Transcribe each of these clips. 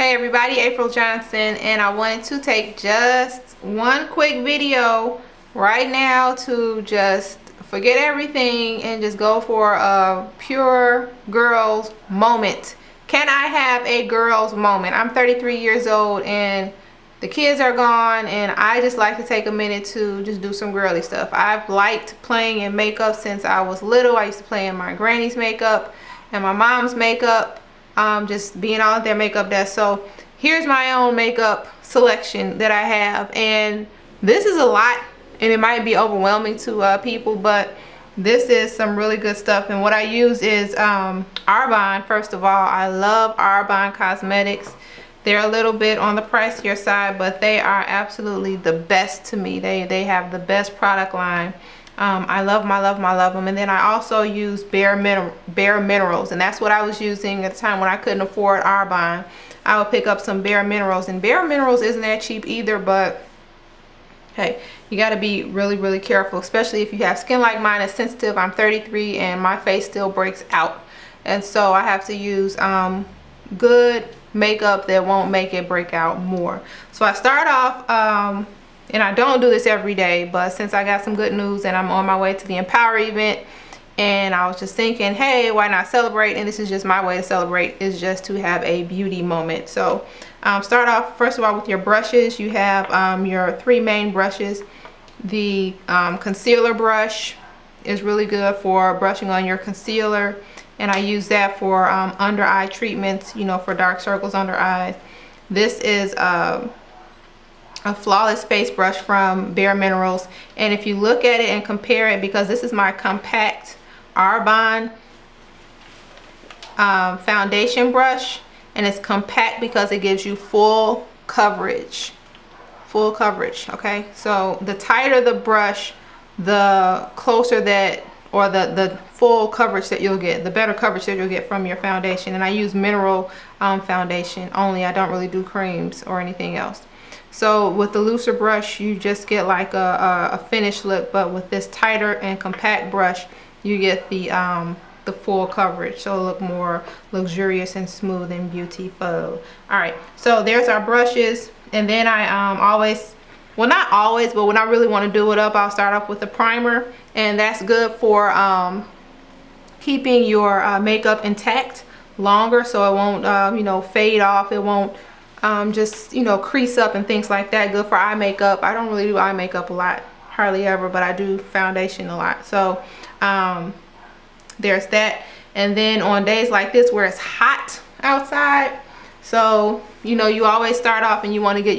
Hey everybody, April Johnson, and I wanted to take just one quick video right now to just forget everything and just go for a pure girls moment. Can I have a girls moment? I'm 33 years old and the kids are gone, and I just like to take a minute to just do some girly stuff. I've liked playing in makeup since I was little. I used to play in my granny's makeup and my mom's makeup. Just being all their makeup desk. So here's my own makeup selection that I have, and this is a lot and it might be overwhelming to people, but this is some really good stuff. And what I use is Arbonne. First of all, I love Arbonne cosmetics. They're a little bit on the pricier side, but they are absolutely the best to me. They have the best product line. I love them. And then I also use Bare Minerals, and that's what I was using at the time when I couldn't afford Arbonne. I would pick up some Bare Minerals, and Bare Minerals isn't that cheap either, but hey, you got to be really careful, especially if you have skin like mine. It's sensitive. I'm 33 and my face still breaks out, and so I have to use good makeup that won't make it break out more. So I start off and I don't do this every day, but since I got some good news and I'm on my way to the Empower event, and I was just thinking, hey, why not celebrate? And this is just my way to celebrate, is just to have a beauty moment. So start off first of all with your brushes. You have your three main brushes. The concealer brush is really good for brushing on your concealer, and I use that for under eye treatments, you know, for dark circles under eyes. This is a flawless face brush from Bare Minerals, and if you look at it and compare it, because this is my compact Arbonne foundation brush, and it's compact because it gives you full coverage. Okay, so the tighter the brush, the closer that, or the full coverage that you'll get, the better coverage that you'll get from your foundation. And I use mineral foundation only. I don't really do creams or anything else. So with the looser brush, you just get like a finished look, but with this tighter and compact brush, you get the full coverage, so it'll look more luxurious and smooth and beautiful. All right, so there's our brushes, and then I always, well, not always, but when I really want to do it up, I'll start off with a primer, and that's good for keeping your makeup intact longer, so it won't you know, fade off. It won't just, you know, crease up and things like that. Good for eye makeup. I don't really do eye makeup a lot, hardly ever, but I do foundation a lot. So there's that. And then on days like this where it's hot outside, so you know, you always start off and you want to get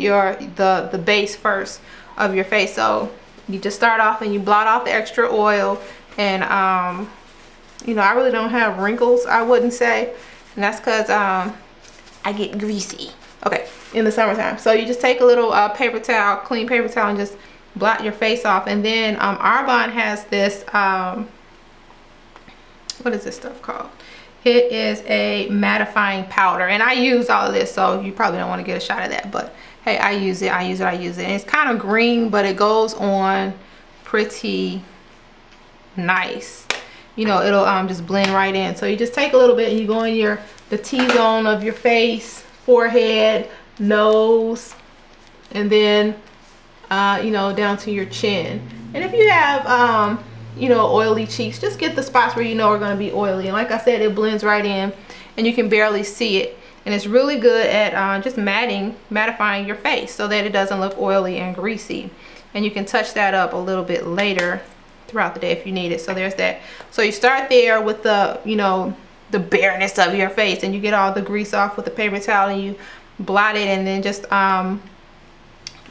the base first of your face. So you just start off and you blot off the extra oil, and you know, I really don't have wrinkles, I wouldn't say, and that's because I get greasy, okay, in the summertime. So you just take a little paper towel, clean paper towel, and just blot your face off. And then Arbonne has this what is this stuff called? It is a mattifying powder, and I use all of this, so you probably don't want to get a shot of that, but hey, I use it. And it's kind of green, but it goes on pretty nice. You know, it'll just blend right in. So you just take a little bit and you go in the T-zone of your face, forehead, nose, and then you know, down to your chin. And if you have you know, oily cheeks, just get the spots where you know are going to be oily, and like I said, it blends right in and you can barely see it. And it's really good at just mattifying your face so that it doesn't look oily and greasy. And you can touch that up a little bit later throughout the day if you need it. So there's that. So you start there with the, you know, the bareness of your face, and you get all the grease off with the paper towel, and you blot it, and then just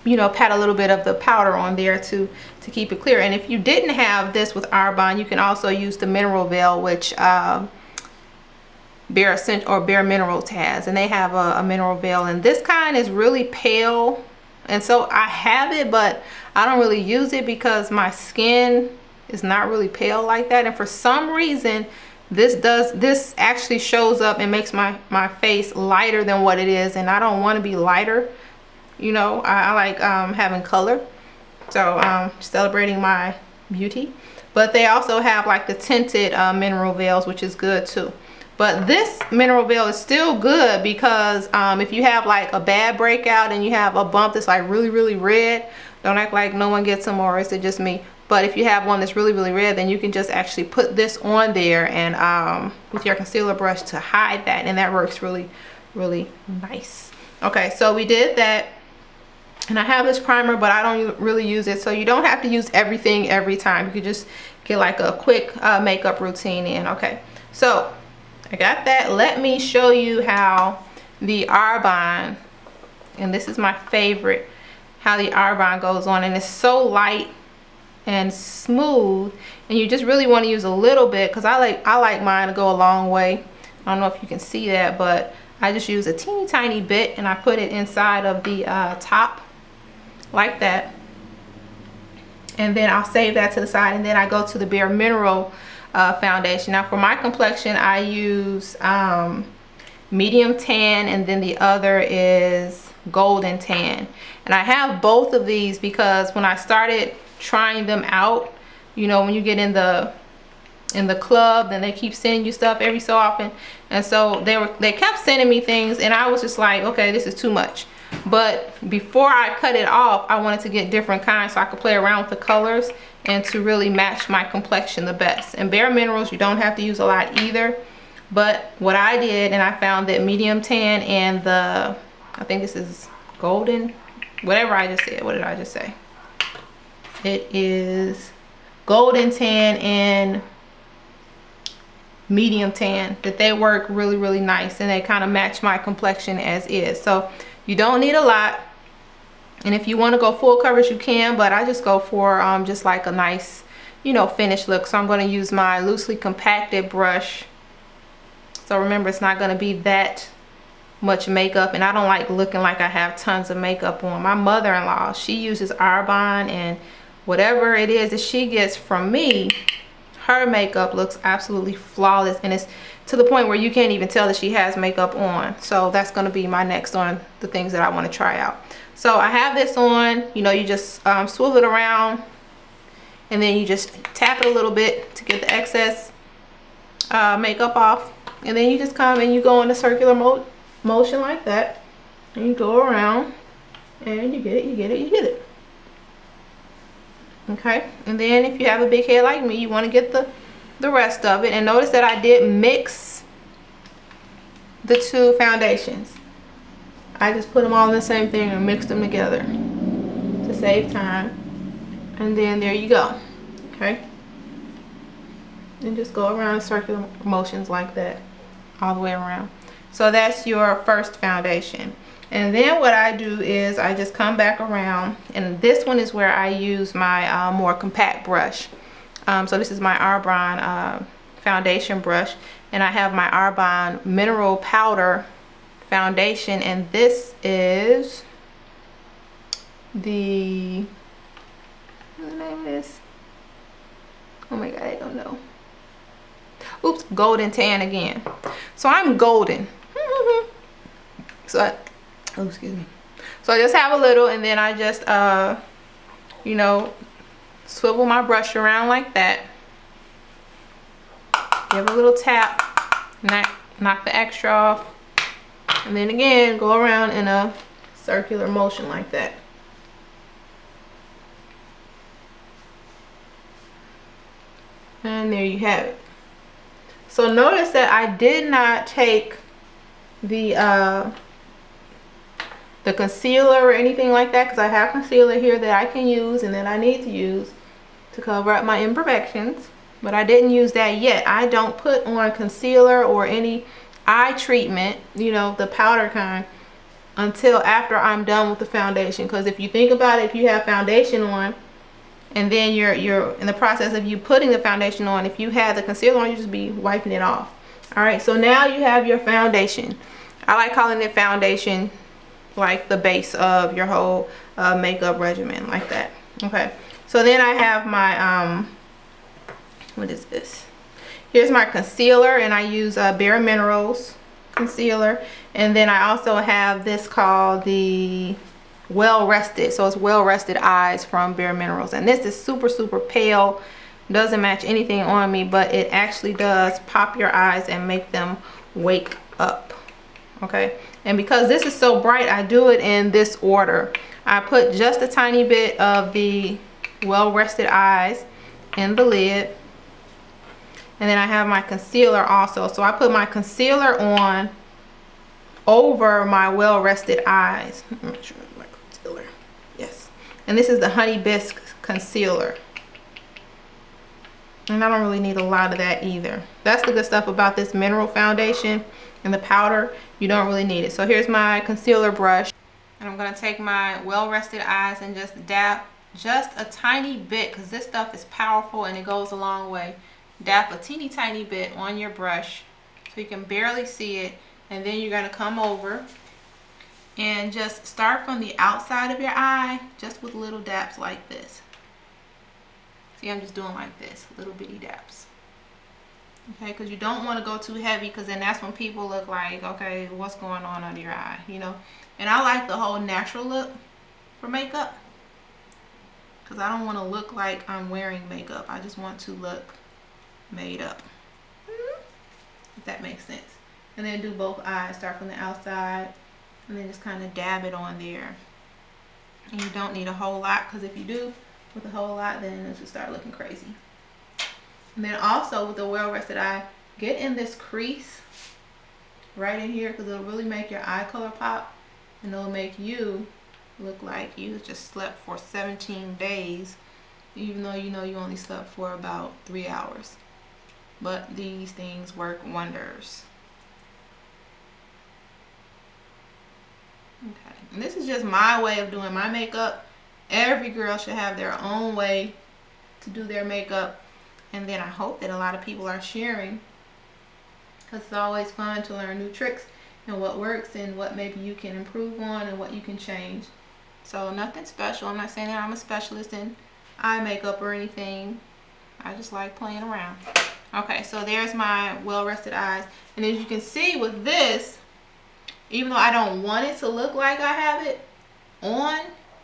you know, pat a little bit of the powder on there to keep it clear. And if you didn't have this with Arbonne, you can also use the mineral veil, which Bare Minerals has, and they have a mineral veil, and this kind is really pale, and so I have it, but I don't really use it because my skin is not really pale like that. And for some reason, this actually shows up and makes my face lighter than what it is, and I don't want to be lighter. You know, I like having color, so celebrating my beauty. But they also have like the tinted mineral veils, which is good too. But this mineral veil is still good because if you have like a bad breakout and you have a bump that's like really red, don't act like no one gets them, or is it just me? But if you have one that's really red, then you can just actually put this on there and with your concealer brush to hide that, and that works really nice. Okay, so we did that, and I have this primer, but I don't really use it, so you don't have to use everything every time. You could just get like a quick makeup routine in. Okay, so I got that. Let me show you how the Arbonne, and this is my favorite, how the Arbonne goes on, and it's so light and smooth, and you just really want to use a little bit, because I like mine to go a long way. I don't know if you can see that, but I just use a teeny tiny bit and I put it inside of the top like that, and then I'll save that to the side, and then I go to the Bare Mineral foundation. Now for my complexion, I use medium tan, and then the other is golden tan, and I have both of these because when I started trying them out, you know, when you get in the club, then they keep sending you stuff every so often, and so they kept sending me things, and I was just like, okay, this is too much. But before I cut it off, I wanted to get different kinds so I could play around with the colors and to really match my complexion the best. And Bare Minerals, you don't have to use a lot either, but what I did, and I found that medium tan and the, I think this is golden, whatever I just said, what did I just say? It is golden tan and medium tan, that they work really nice, and they kind of match my complexion as is. So you don't need a lot, and if you want to go full coverage you can, but I just go for just like a nice, you know, finished look. So I'm going to use my loosely compacted brush. So remember, it's not going to be that much makeup, and I don't like looking like I have tons of makeup on. My mother-in-law, she uses Arbonne, and whatever it is that she gets from me, her makeup looks absolutely flawless, and it's to the point where you can't even tell that she has makeup on. So that's going to be my next on the things that I want to try out. So I have this on, you know, you just swivel it around, and then you just tap it a little bit to get the excess makeup off, and then you just come and you go in a circular motion like that, and you go around, and you get it. Okay, and then if you have a big head like me, you want to get the rest of it. And notice that I did mix the two foundations. I just put them all in the same thing and mixed them together to save time. And then there you go. Okay, and just go around in circular motions like that all the way around. So that's your first foundation. And then what I do is I just come back around, and this one is where I use my more compact brush. So this is my Arbonne foundation brush, and I have my Arbonne Mineral Powder foundation, and this is the, what's the name of this? Oh my god, I don't know. Oops, golden tan again. So I'm golden. Oh, excuse me. So I just have a little, and then I just you know, swivel my brush around like that, give a little tap, knock the extra off, and then again go around in a circular motion like that. And there you have it. So notice that I did not take the concealer or anything like that, because I have concealer here that I can use and that I need to use to cover up my imperfections, but I didn't use that yet. I don't put on concealer or any eye treatment, you know, the powder kind, until after I'm done with the foundation. Because if you think about it, if you have foundation on and then you're in the process of you putting the foundation on, if you have the concealer on, you just be wiping it off. All right, so now you have your foundation. I like calling it foundation, like the base of your whole makeup regimen, like that. Okay, so then I have my what is this? Here's my concealer, and I use Bare Minerals concealer, and then I also have this called the Well Rested. So it's Well Rested Eyes from Bare Minerals, and this is super pale doesn't match anything on me, but it actually does pop your eyes and make them wake up. Okay, and because this is so bright, I do it in this order. I put just a tiny bit of the Well Rested Eyes in the lid, and then I have my concealer also. So I put my concealer on over my Well Rested Eyes. Let me make sure my concealer. Yes, and this is the Honey Bisque concealer. And I don't really need a lot of that either. That's the good stuff about this mineral foundation and the powder. You don't really need it. So here's my concealer brush. And I'm going to take my Well Rested Eyes and just dab just a tiny bit, because this stuff is powerful and it goes a long way. Dab a teeny tiny bit on your brush so you can barely see it. And then you're going to come over and just start from the outside of your eye, just with little dabs like this. See, I'm just doing like this, little bitty dabs. Okay, because you don't want to go too heavy, because then that's when people look like, okay, what's going on under your eye, you know? And I like the whole natural look for makeup, because I don't want to look like I'm wearing makeup. I just want to look made up, if that makes sense. And then do both eyes, start from the outside, and then just kind of dab it on there. And you don't need a whole lot, because if you do with a whole lot, then it'll just start looking crazy. And then also with the Well Rested Eye, get in this crease right in here, because it'll really make your eye color pop, and it'll make you look like you just slept for 17 days, even though you know you only slept for about 3 hours. But these things work wonders. Okay, and this is just my way of doing my makeup. Every girl should have their own way to do their makeup, and then I hope that a lot of people are sharing, because it's always fun to learn new tricks and what works and what maybe you can improve on and what you can change. So nothing special. I'm not saying that I'm a specialist in eye makeup or anything. I just like playing around. Okay, so there's my Well Rested Eyes, and as you can see with this, even though I don't want it to look like I have it on,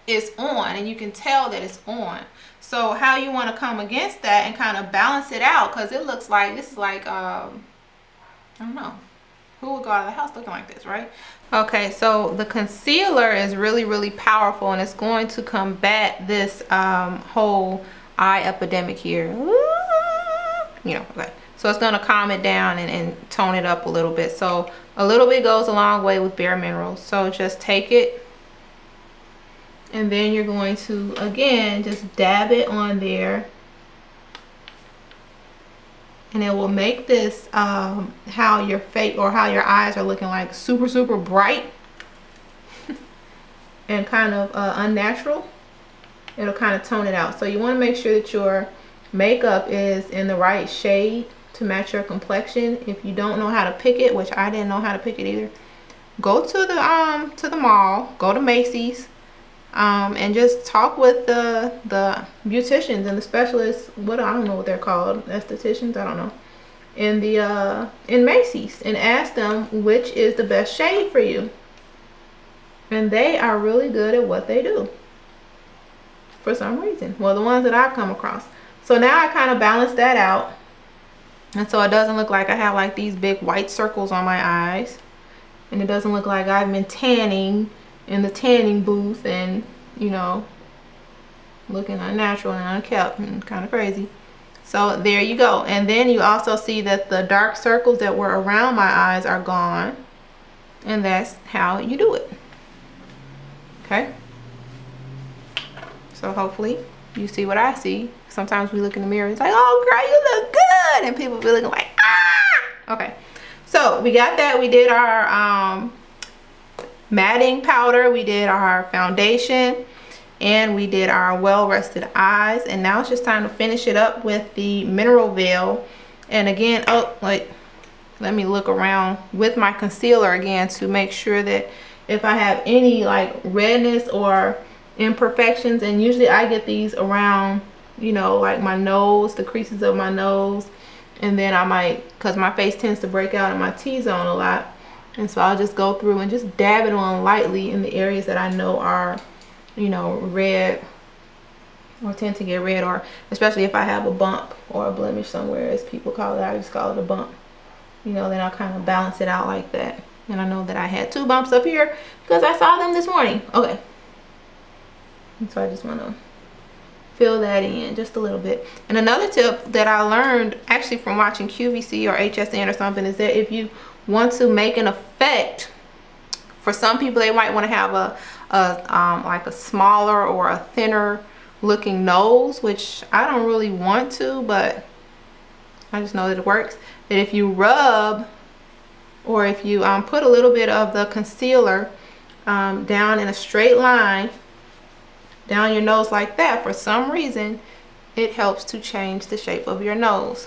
it's on, and you can tell that it's on. So how you want to come against that and kind of balance it out, because it looks like this is like I don't know, who would go out of the house looking like this, right? Okay, so the concealer is really powerful, and it's going to combat this whole eye epidemic here, you know. Okay, so it's going to calm it down and tone it up a little bit. So a little bit goes a long way with Bare Minerals. So just take it, and then you're going to, again, just dab it on there. And it will make this, how your face or how your eyes are looking like super bright and kind of unnatural. It'll kind of tone it out. So you want to make sure that your makeup is in the right shade to match your complexion. If you don't know how to pick it, which I didn't know how to pick it either, go to the mall, go to Macy's, and just talk with the beauticians and the specialists. I don't know what they're called, estheticians, I don't know, in Macy's, and ask them which is the best shade for you. And they are really good at what they do for some reason. Well, the ones that I've come across. So now I kind of balance that out, and so it doesn't look like I have like these big white circles on my eyes, and it doesn't look like I've been tanning in the tanning booth and, you know, looking unnatural and unkept and kind of crazy. So there you go. And then you also see that the dark circles that were around my eyes are gone, and that's how you do it. Okay, so hopefully you see what I see. Sometimes we look in the mirror, it's like, oh girl, you look good, and people be looking like, ah. Okay, so we got that. We did our matting powder, we did our foundation, and we did our Well Rested Eyes, and now it's just time to finish it up with the mineral veil. And again, let me look around with my concealer again to make sure that if I have any like redness or imperfections, and usually I get these around, you know, like my nose, the creases of my nose, and then I might, because my face tends to break out in my T-zone a lot, and so I'll just go through and just dab it on lightly in the areas that I know are, you know, red or tend to get red, or especially if I have a bump or a blemish somewhere, as people call it. I just call it a bump. You know, then I'll kind of balance it out like that. And I know that I had 2 bumps up here because I saw them this morning. Okay. And so I just want to fill that in just a little bit. And another tip that I learned actually from watching QVC or HSN or something is that if you want to make an effect, for some people they might want to have like a smaller or a thinner looking nose, which I don't really want to, but I just know that it works. That if you rub, or if you put a little bit of the concealer down in a straight line down your nose like that, for some reason it helps to change the shape of your nose.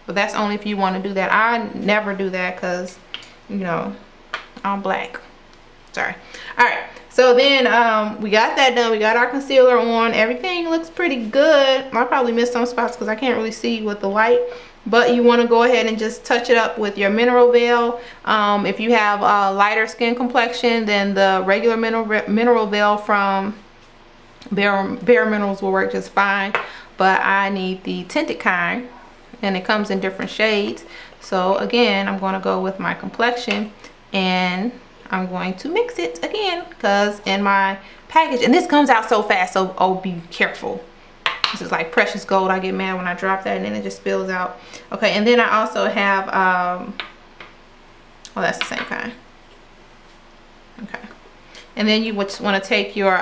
But that's only if you want to do that. I never do that because, you know, I'm black. Sorry. All right, so then we got that done. We got our concealer on. Everything looks pretty good. I probably missed some spots because I can't really see with the light, but you want to go ahead and just touch it up with your mineral veil. If you have a lighter skin complexion, then the regular mineral veil from Bare Minerals will work just fine, but I need the tinted kind, and it comes in different shades. So again, I'm going to go with my complexion, and I'm going to mix it again because in my package, and this comes out so fast, so oh, be careful. This is like precious gold. I get mad when I drop that and then it just spills out. Okay, and then I also have oh, that's the same kind. Okay, and then you just want to take your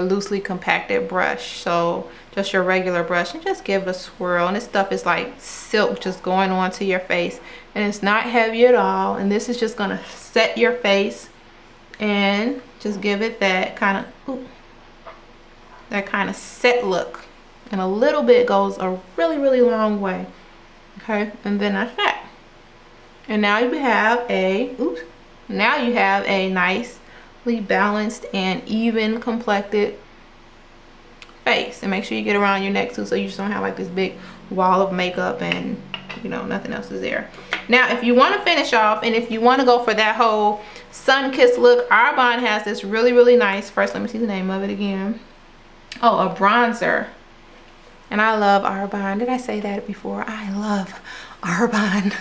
loosely compacted brush, so just your regular brush, and just give it a swirl. And this stuff is like silk just going onto your face, and it's not heavy at all. And this is just gonna set your face and just give it that kind of set look. And a little bit goes a really long way. Okay, and then that's that. And now you have a nicely balanced and even complected face. And make sure you get around your neck too, so you just don't have like this big wall of makeup and, you know, nothing else is there. Now if you want to finish off, and if you want to go for that whole sun-kissed look, Arbonne has this really nice, first let me see the name of it again. Oh, a bronzer. And I love Arbonne. Did I say that before? I love Arbonne.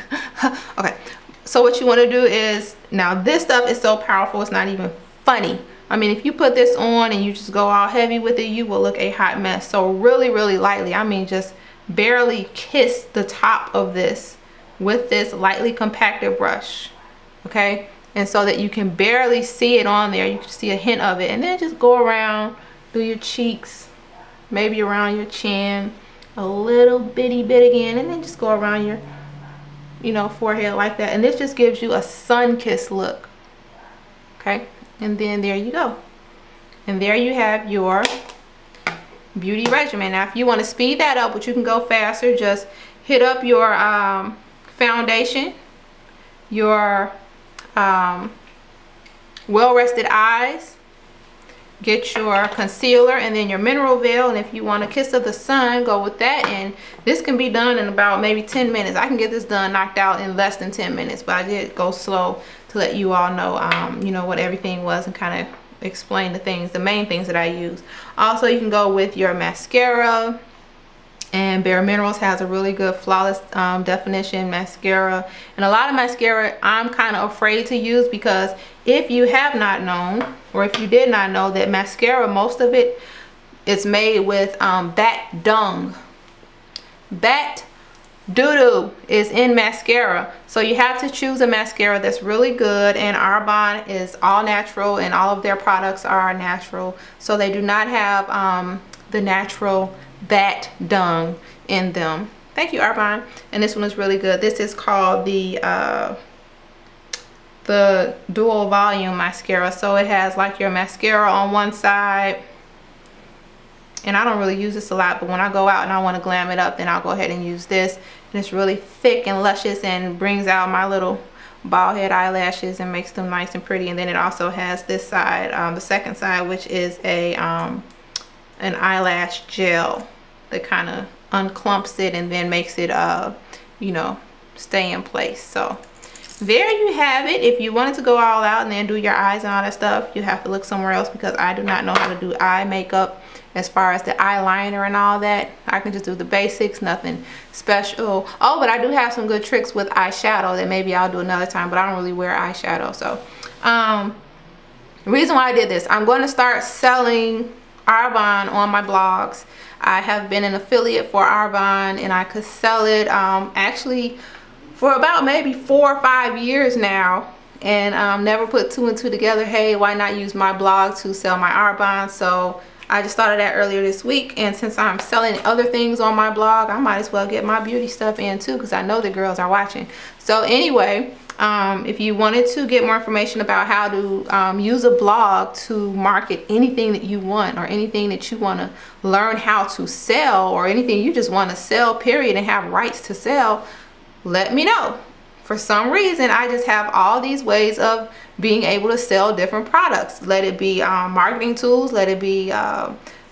Okay, so what you want to do is, now this stuff is so powerful, it's not even funny. I mean, if you put this on and you just go all heavy with it, you will look a hot mess. So really lightly, I mean just barely kiss the top of this with this lightly compacted brush. Okay, and so that you can barely see it on there, you can see a hint of it, and then just go around, do your cheeks, maybe around your chin, a little bitty bit again, and then just go around your, you know, forehead like that. And this just gives you a sun-kissed look. Okay, and then there you go, and there you have your beauty regimen. Now if you want to speed that up, but you can go faster, just hit up your foundation, your well-rested eyes, get your concealer, and then your mineral veil. And if you want a kiss of the sun, go with that. And this can be done in about maybe 10 minutes. I can get this done, knocked out in less than 10 minutes, but I did go slow to let you all know you know, what everything was, and kind of explain the main things that I use. Also, you can go with your mascara, and Bare Minerals has a really good flawless definition mascara. And a lot of mascara I'm kind of afraid to use, because if you have not known, or if you did not know, that mascara, most of it is made with bat dung. Bat doo-doo is in mascara, so you have to choose a mascara that's really good. And Arbonne is all natural, and all of their products are natural, so they do not have the natural bat dung in them. Thank you, Arbonne. And this one is really good. This is called the dual volume mascara. So it has like your mascara on one side, and I don't really use this a lot, but when I go out and I want to glam it up, then I'll go ahead and use this. And it's really thick and luscious, and brings out my little bald head eyelashes and makes them nice and pretty. And then it also has this side, the second side, which is a an eyelash gel that kind of unclumps it and then makes it you know, stay in place. So there you have it. If you wanted to go all out and then do your eyes and all that stuff, you have to look somewhere else, because I do not know how to do eye makeup as far as the eyeliner and all that. I can just do the basics, nothing special. Oh, but I do have some good tricks with eyeshadow that maybe I'll do another time, but I don't really wear eyeshadow. So the reason why I did this, I'm going to start selling Arbonne on my blogs. I have been an affiliate for Arbonne, and I could sell it actually for about maybe 4 or 5 years now, and never put 2 and 2 together. Hey, why not use my blog to sell my Arbonne? So I just started that earlier this week, and since I'm selling other things on my blog, I might as well get my beauty stuff in too, because I know the girls are watching. So anyway, if you wanted to get more information about how to use a blog to market anything that you want, or anything that you want to learn how to sell, or anything you just want to sell period and have rights to sell, let me know. For some reason, I just have all these ways of being able to sell different products. Let it be marketing tools, let it be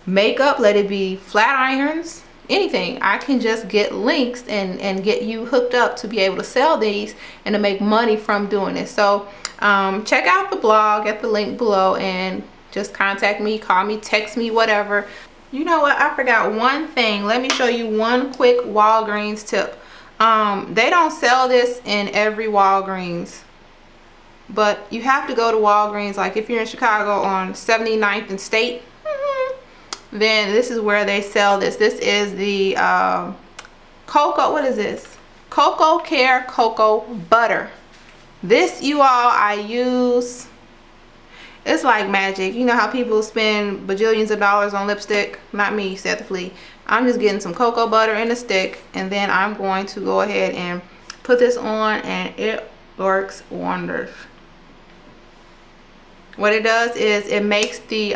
makeup, let it be flat irons, anything. I can just get links and get you hooked up to be able to sell these and to make money from doing it. So check out the blog at the link below, and just contact me, call me, text me, whatever. You know what, I forgot one thing. Let me show you one quick Walgreens tip. They don't sell this in every Walgreens, but you have to go to Walgreens. Like if you're in Chicago on 79th and State, then this is where they sell this. This is the cocoa, what is this? Cocoa Care Cocoa Butter. This, you all, I use. It's like magic. You know how people spend bajillions of dollars on lipstick? Not me, Seth the Flea. I'm just getting some cocoa butter in a stick, and then I'm going to go ahead and put this on, and it works wonders. What it does is it makes the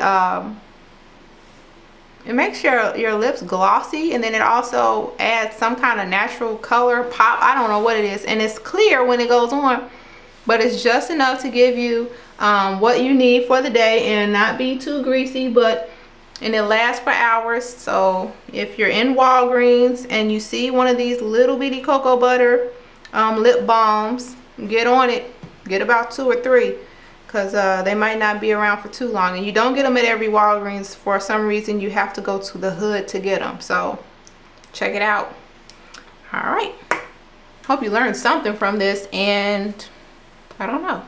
it makes your lips glossy, and then it also adds some kind of natural color pop. I don't know what it is, and it's clear when it goes on, but it's just enough to give you what you need for the day and not be too greasy, and it lasts for hours. So if you're in Walgreens and you see one of these little bitty cocoa butter lip balms, get on it. Get about 2 or 3, because they might not be around for too long, and you don't get them at every Walgreens. For some reason you have to go to the hood to get them, so check it out. All right, hope you learned something from this, and I don't know,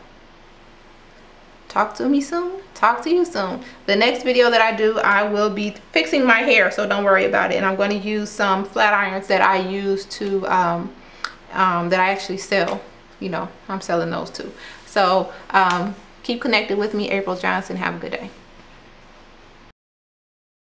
talk to me soon, talk to you soon. The next video that I do, I will be fixing my hair, so don't worry about it, and I'm going to use some flat irons that I use to that I actually sell. You know, I'm selling those too. So keep connected with me, April Johnson. Have a good day.